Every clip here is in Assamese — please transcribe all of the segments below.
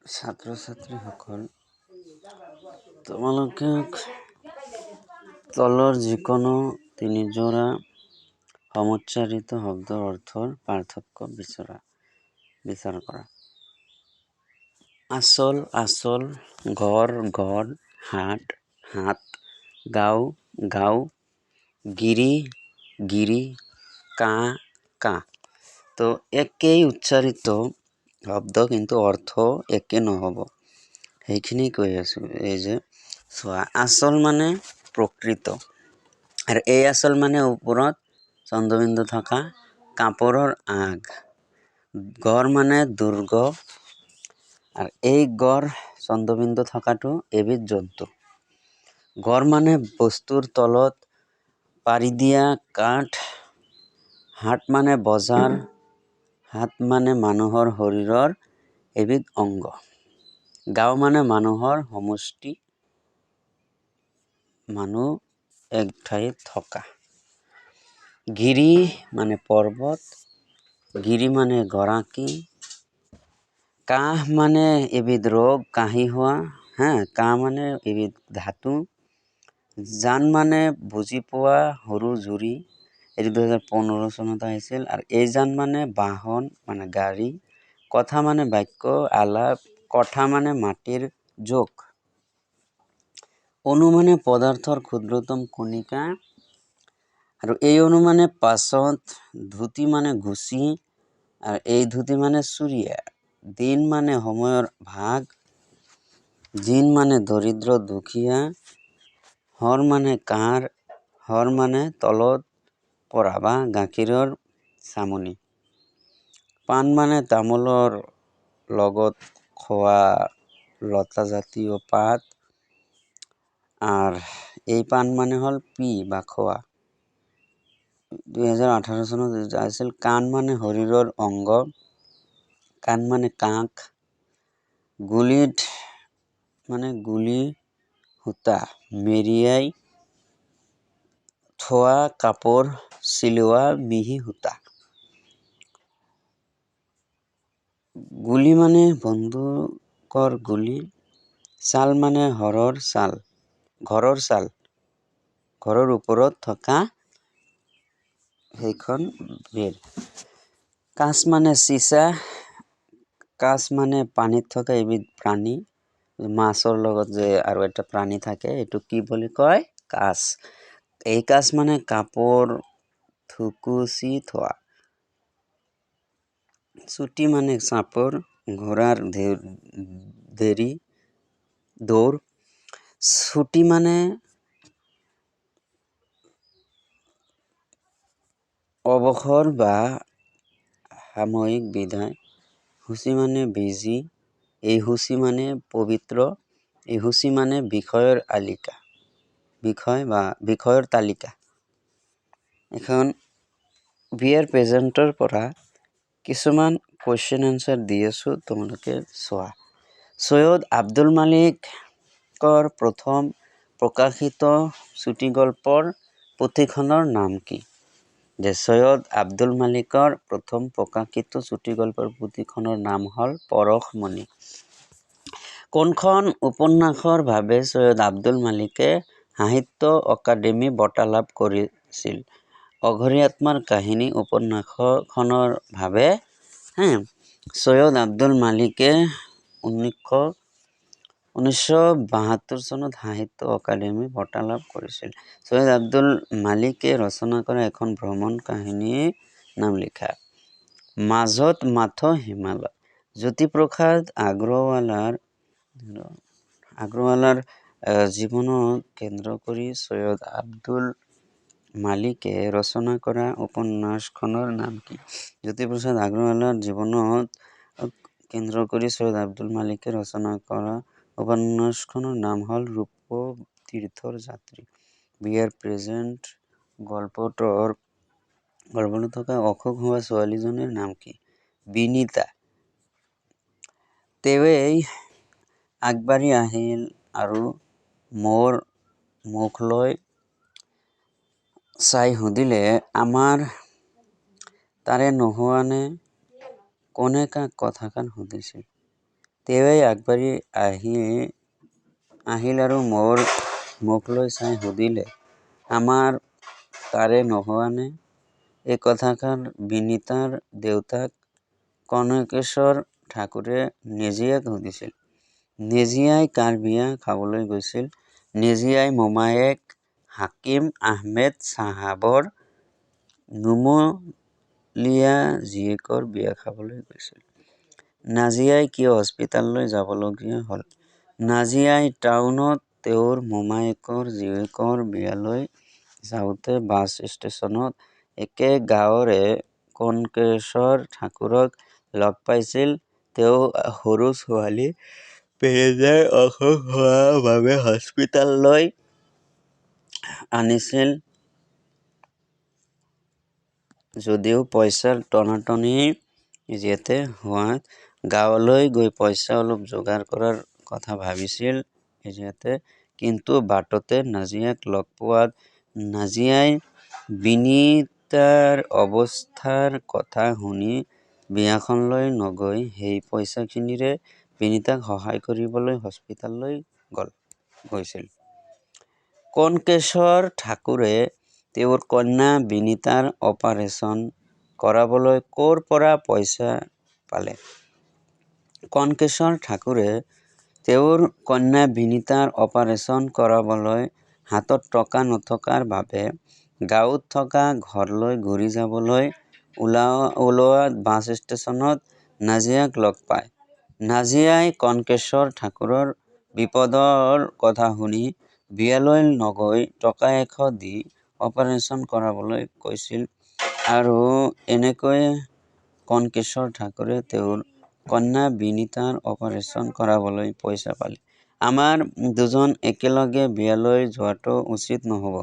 ছাত্ৰ ছাত্ৰীসকল, তোমালোকে তলৰ যিকোনো তিনিযোৰা সমুচ্চাৰিত শব্দৰ অৰ্থৰ পাৰ্থক্য বিচাৰ কৰা। আচল আচল, ঘৰ ঘৰ, হাট হাট, গাঁও গাঁও, গিৰি গিৰি, কাঁহ কাঁহ। তো একেই উচ্চাৰিত শব্দ কিন্তু অৰ্থ একে নহ'ব, সেইখিনি কৈ আছো। এই যে চোৱা, আচল মানে প্ৰকৃত, আৰু এই আচল মানে ওপৰত চন্দ্ৰবিন্দু থকা কাপোৰৰ আগ। গড় মানে দুৰ্গ, আৰু এই গড় চন্দ্ৰবিন্দু থকাটো এবিধ জন্তু। গড় মানে বস্তুৰ তলত পাৰি দিয়া কাঠ। হাট মানে বজাৰ, হাত মানে মানুহৰ শৰীৰৰ এবিধ অংগ। গাঁও মানে মানুহৰ সমষ্টি, মানুহ এক ঠাইত থকা। গিৰি মানে পৰ্বত, গিৰি মানে গৰাকী। কাঁহ মানে এবিধ ৰোগ, কাহি হোৱা। কাঁহ মানে এবিধ ধাতু। জান মানে বুজি পোৱা সৰু জুৰি, এইটো 2015 চনত আহিছিল। আৰু এই জান মানে বাহন মানে গাড়ী। কথা মানে বাক্য আলাপ, কথা মানে মাটিৰ জোখ। অণু মানে পদাৰ্থৰ ক্ষুদ্ৰতম কণিকা, আৰু এই অণু মানে পাছত। ধুতি মানে গুচি, আৰু এই ধুতি মানে চুৰিয়া। দিন মানে সময়ৰ ভাগ, দিন মানে দৰিদ্ৰ দুখীয়া। হৰ মানে কাৰ, হৰ মানে তলত পৰা বা গাখীৰৰ চামনি। পাণ মানে তামোলৰ লগত খোৱা লতাজাতীয় পাত, আৰ এই পাণ মানে হল পি বা খোৱা। 2018 চনত আছিল। কাণ মানে শৰীৰৰ অংগ, কাণ মানে কাষ। গুলিত মানে গুলি সূতা মেৰিয়াই থোৱা কাপোৰ চিলোৱা মিহি সূতা। গুলি মানে বন্দুকৰ গুলি। ছাল মানে ঘৰৰ ছাল, ঘৰৰ ওপৰত থকা সেইখন বেৰ। কাছ মানে চিছা, কাছ মানে পানীত থকা এবিধ প্ৰাণী। মাছৰ লগত যে আৰু এটা প্ৰাণী থাকে, এইটো কি বুলি কয়? কাছ। এই কাছ মানে কাপোৰ থুকুচি থোৱা। চুটি মানে চাপৰ, ঘোঁৰাৰ দৌৰ। ছুটি মানে অৱসৰ বা সাময়িক বিদায়। সূচী মানে বেজী। এই সূচী মানে পবিত্ৰ। এই সূচী মানে বিষয়ৰ তালিকা। এখন বিয়াৰ প্ৰেজেণ্টৰ পৰা কিছুমান কুৱেশ্যন এনচাৰ দি আছো, তোমালোকে চোৱা। সৈয়দ আব্দুল মালিকৰ প্ৰথম প্ৰকাশিত চুটিগল্পৰ পুথিখনৰ নাম কি? যে সৈয়দ আব্দুল মালিকৰ প্ৰথম প্ৰকাশিত চুটিগল্পৰ পুথিখনৰ নাম হ'ল পৰশমণি। কোনখন উপন্যাসৰ বাবে সৈয়দ আব্দুল মালিকে সাহিত্য অকাডেমি বঁটা লাভ কৰিছিল? অঘৰী আত্মাৰ কাহিনী উপন্যাসখনৰ বাবে সৈয়দ আব্দুল মালিকে 1972 চনত সাহিত্য অকাডেমি বঁটা লাভ কৰিছিল। সৈয়দ আব্দুল মালিকে ৰচনা কৰা এখন ভ্ৰমণ কাহিনীৰ নাম লিখা। মাজত মাথো হিমালয়। জ্যোতিপ্ৰসাদ আগৰৱালাৰ জীৱনক কেন্দ্ৰ কৰি সৈয়দ আব্দুল মালিকে ৰচনা কৰা উপন্যাসখনৰ নাম কি? জ্যোতিপ্ৰসাদ আগৰৱালাৰ জীৱনক কেন্দ্ৰ কৰি সৈয়দ আব্দুল মালিকে ৰচনা কৰা উপন্যাসখনৰ নাম হ'ল ৰূপতীৰ্থৰ যাত্ৰী। বিয়াৰ প্ৰেজেণ্ট গল্পটোত থকা অসুখ হোৱা ছোৱালীজনীৰ নাম কি? বিনীতা। তেৱেঁই আগবাঢ়ি আহিল আৰু মোৰ মুখলৈ চাই সুধিলে, আমাৰ তাৰে নোহোৱানে? কোনে কাক কথাষাৰ সুধিছিল? তেওঁৱেই আগবাঢ়ি আহিল আৰু মোৰ মুখলৈ চাই সুধিলে, আমাৰ কাৰে নোহোৱানে? এই কথাষাৰ বিনীতাৰ দেউতাক কনকেশ্বৰ ঠাকুৰে নেজিয়াক সুধিছিল। নেজিয়াই কাৰ বিয়া খাবলৈ গৈছিল? নেজিয়াই মোমায়েক হাকিম আহমেদ চাহাবৰ নুমলীয়া জীয়েকৰ বিয়া খাবলৈ গৈছিল। নাজিয়াই কিয় হস্পিতাললৈ যাবলগীয়া হ'ল? নাজিয়াই টাউনত তেওঁৰ মোমায়েকৰ জীয়েকৰ বিয়ালৈ যাওঁতে বাছ ষ্টেচনত একে গাঁৱৰে কনকেশ্বৰ ঠাকুৰক লগ পাইছিল। তেওঁ সৰু ছোৱালী পেৰেজাৰ অসুখ হোৱাৰ বাবে হস্পিতাললৈ আনিছিল যদিও পইচাৰ টনাটনি ইয়াতে হোৱাত গাঁৱলৈ গৈ পইচা অলপ যোগাৰ কৰাৰ কথা ভাবিছিল ইয়াতে। কিন্তু বাটতে নাজিয়াক লগ পোৱাত নাজিয়াই বিনীতাৰ অৱস্থাৰ কথা শুনি বিয়াখনলৈ নগৈ সেই পইচাখিনিৰে বিনীতাক সহায় কৰিবলৈ হস্পিতাললৈ গৈছিল। কনকেশ্বৰ ঠাকুৰে তেওঁৰ কন্যা বিনীতাৰ অপাৰেশ্যন কৰাবলৈ ক'ৰ পৰা পইচা পালে? কনকেশ্বৰ ঠাকুৰে তেওঁৰ কন্যা বিনীতাৰ অপাৰেশ্যন কৰাবলৈ হাতত টকা নথকাৰ বাবে গাঁৱত থকা ঘৰলৈ ঘূৰি যাবলৈ ওলোৱাত বাছ ষ্টেচনত নাজিয়াক লগ পায়। নাজিয়াই কনকেশ্বৰ ঠাকুৰৰ বিপদৰ কথা শুনি বিয়ালৈ নগৈ টকা 100 দি অপাৰেশ্যন কৰাবলৈ কৈছিল আৰু এনেকৈয়ে কনকেশ্বৰ ঠাকুৰে তেওঁৰ কন্যা বিনীতাৰ অপাৰেশ্যন কৰাবলৈ পইচা পালে। আমাৰ দুজন একেলগে বিয়ালৈ যোৱাটো উচিত নহ'ব।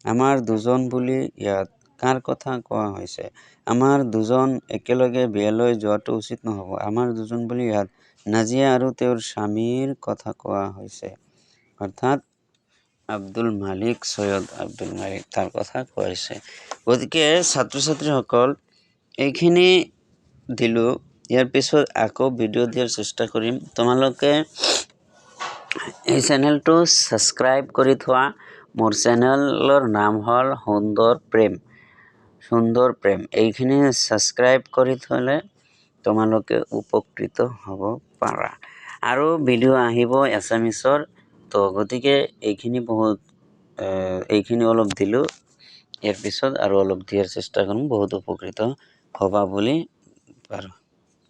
আমাৰ দুজন বুলি ইয়াত কাৰ কথা কোৱা হৈছে? আমাৰ দুজন একেলগে বিয়ালৈ যোৱাটো উচিত নহ'ব। আমাৰ দুজন বুলি ইয়াত নাজিয়া আৰু তেওঁৰ স্বামীৰ কথা কোৱা হৈছে। অৰ্থাৎ আব্দুল মালিক, সৈয়দ আব্দুল মালিক তাৰ কথা কোৱা হৈছে। গতিকে ছাত্ৰ ছাত্ৰীসকল এইখিনি দিলোঁ। ইয়াৰ পিছত আকৌ ভিডিঅ' দিয়াৰ চেষ্টা কৰিম। তোমালোকে এই চেনেলটো ছাবস্ক্ৰাইব কৰি থোৱা। মোৰ চেনেলৰ নাম হ'ল সুন্দৰ প্ৰেম। এইখিনি ছাবস্ক্ৰাইব কৰি থ'লে তোমালোকে উপকৃত হ'ব পাৰা। আৰু ভিডিঅ' আহিব এছামিছৰ। তো গতিকে এইখিনি অলপ দিলোঁ। ইয়াৰ পিছত আৰু অলপ দিয়াৰ চেষ্টা কৰিম। বহুত উপকৃত হ'বা বুলি পাৰোঁ।